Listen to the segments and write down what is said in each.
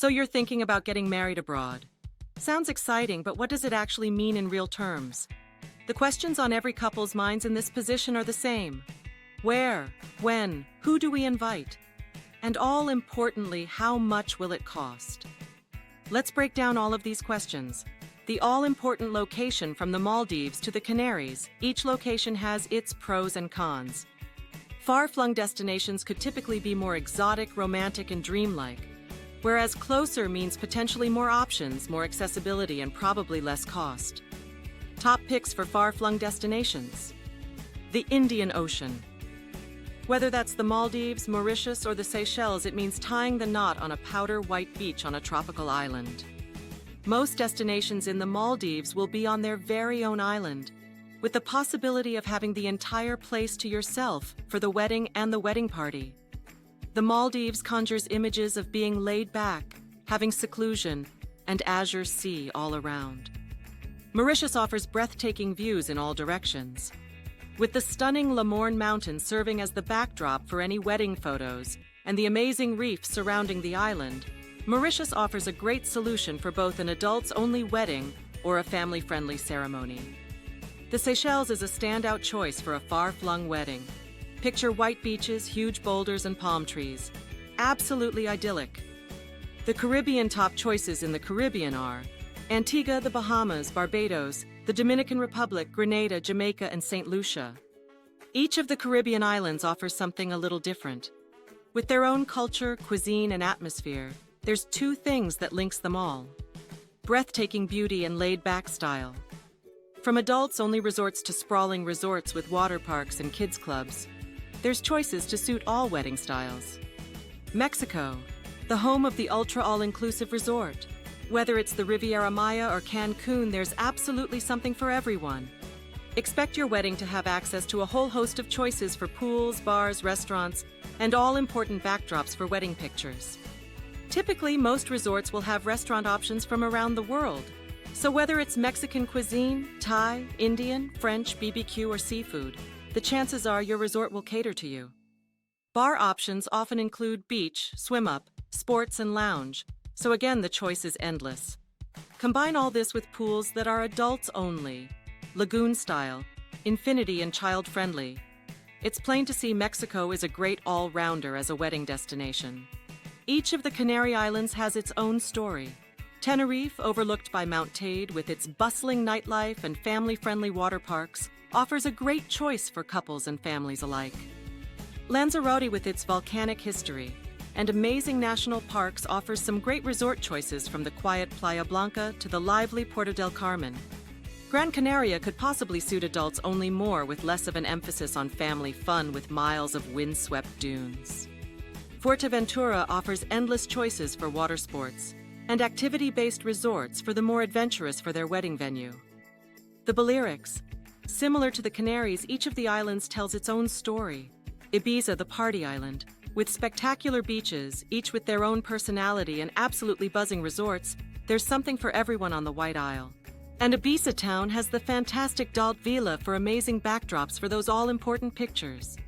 So you're thinking about getting married abroad. Sounds exciting, but what does it actually mean in real terms? The questions on every couple's minds in this position are the same. Where? When? Who do we invite? And all importantly, how much will it cost? Let's break down all of these questions. The all-important location from the Maldives to the Canaries, each location has its pros and cons. Far-flung destinations could typically be more exotic, romantic, and dreamlike, whereas closer means potentially more options, more accessibility, and probably less cost. Top picks for far-flung destinations. The Indian Ocean. Whether that's the Maldives, Mauritius, or the Seychelles, it means tying the knot on a powder-white beach on a tropical island. Most destinations in the Maldives will be on their very own island, with the possibility of having the entire place to yourself for the wedding and the wedding party. The Maldives conjures images of being laid back, having seclusion, and azure sea all around. Mauritius offers breathtaking views in all directions, with the stunning Lamorne Mountains serving as the backdrop for any wedding photos and the amazing reef surrounding the island. Mauritius offers a great solution for both an adults-only wedding or a family-friendly ceremony. The Seychelles is a standout choice for a far-flung wedding. Picture white beaches, huge boulders, and palm trees. Absolutely idyllic. The Caribbean top choices in the Caribbean are Antigua, the Bahamas, Barbados, the Dominican Republic, Grenada, Jamaica, and St. Lucia. Each of the Caribbean islands offers something a little different. With their own culture, cuisine, and atmosphere, there's two things that links them all: breathtaking beauty and laid-back style. From adults-only resorts to sprawling resorts with water parks and kids clubs, there's choices to suit all wedding styles. Mexico, the home of the ultra all-inclusive resort. Whether it's the Riviera Maya or Cancun, there's absolutely something for everyone. Expect your wedding to have access to a whole host of choices for pools, bars, restaurants, and all important backdrops for wedding pictures. Typically, most resorts will have restaurant options from around the world. So whether it's Mexican cuisine, Thai, Indian, French, BBQ, or seafood, the chances are your resort will cater to you. Bar options often include beach, swim-up, sports, and lounge, so again, the choice is endless. Combine all this with pools that are adults only, lagoon style, infinity, and child-friendly. It's plain to see Mexico is a great all-rounder as a wedding destination. Each of the Canary Islands has its own story. Tenerife, overlooked by Mount Teide with its bustling nightlife and family-friendly water parks, offers a great choice for couples and families alike. Lanzarote, with its volcanic history and amazing national parks, offers some great resort choices from the quiet Playa Blanca to the lively Puerto del Carmen. Gran Canaria could possibly suit adults only more, with less of an emphasis on family fun with miles of windswept dunes. Fuerteventura offers endless choices for water sports and activity-based resorts for the more adventurous for their wedding venue. The Balearics. Similar to the Canaries, each of the islands tells its own story. Ibiza, the party island, with spectacular beaches, each with their own personality and absolutely buzzing resorts, there's something for everyone on the White Isle. And Ibiza town has the fantastic Dalt Villa for amazing backdrops for those all-important pictures.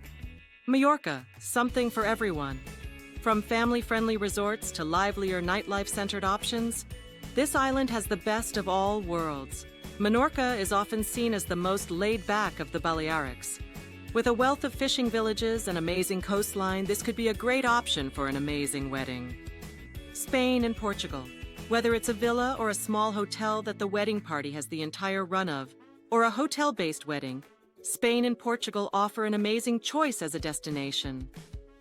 Majorca, something for everyone. From family-friendly resorts to livelier nightlife-centered options, this island has the best of all worlds. Menorca is often seen as the most laid-back of the Balearics. With a wealth of fishing villages and amazing coastline, this could be a great option for an amazing wedding. Spain and Portugal. Whether it's a villa or a small hotel that the wedding party has the entire run of, or a hotel-based wedding, Spain and Portugal offer an amazing choice as a destination.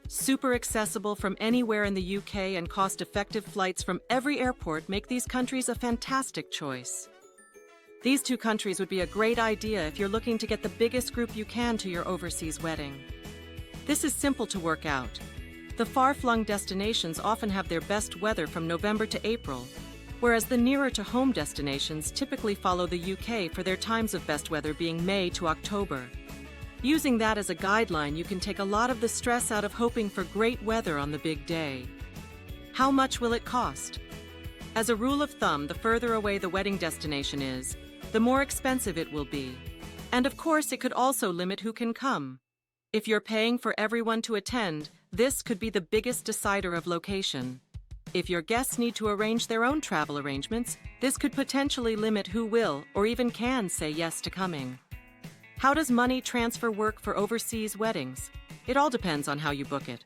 Super accessible from anywhere in the UK, and cost-effective flights from every airport make these countries a fantastic choice. These two countries would be a great idea if you're looking to get the biggest group you can to your overseas wedding. This is simple to work out. The far-flung destinations often have their best weather from November to April, whereas the nearer-to-home destinations typically follow the UK for their times of best weather being May to October. Using that as a guideline, you can take a lot of the stress out of hoping for great weather on the big day. How much will it cost? As a rule of thumb, the further away the wedding destination is, the more expensive it will be. And of course, it could also limit who can come. If you're paying for everyone to attend, this could be the biggest decider of location. If your guests need to arrange their own travel arrangements, this could potentially limit who will or even can say yes to coming. How does money transfer work for overseas weddings? It all depends on how you book it.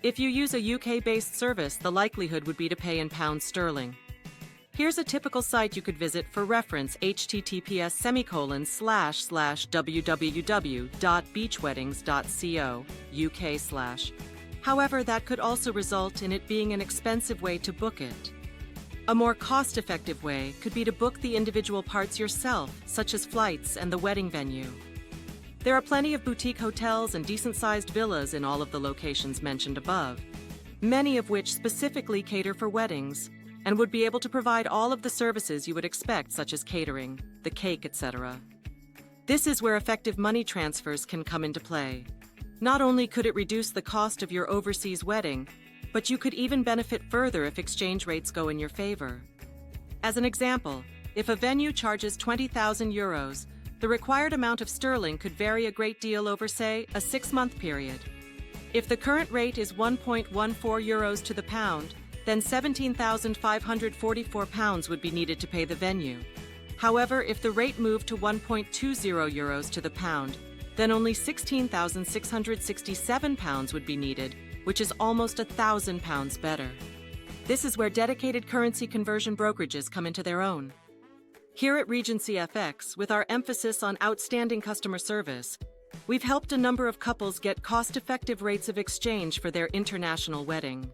If you use a UK-based service, the likelihood would be to pay in pounds sterling. Here's a typical site you could visit for reference: https://www.beachweddings.co UK/. However, that could also result in it being an expensive way to book it. A more cost-effective way could be to book the individual parts yourself, such as flights and the wedding venue. There are plenty of boutique hotels and decent-sized villas in all of the locations mentioned above, many of which specifically cater for weddings and would be able to provide all of the services you would expect, such as catering, the cake, etc. This is where effective money transfers can come into play. Not only could it reduce the cost of your overseas wedding, but you could even benefit further if exchange rates go in your favor. As an example, if a venue charges 20,000 euros, the required amount of sterling could vary a great deal over, say, a 6-month period. If the current rate is 1.14 euros to the pound, then 17,544 pounds would be needed to pay the venue. However, if the rate moved to 1.20 euros to the pound, then only 16,667 pounds would be needed, which is almost 1,000 pounds better. This is where dedicated currency conversion brokerages come into their own. Here at Regency FX, with our emphasis on outstanding customer service, we've helped a number of couples get cost-effective rates of exchange for their international wedding.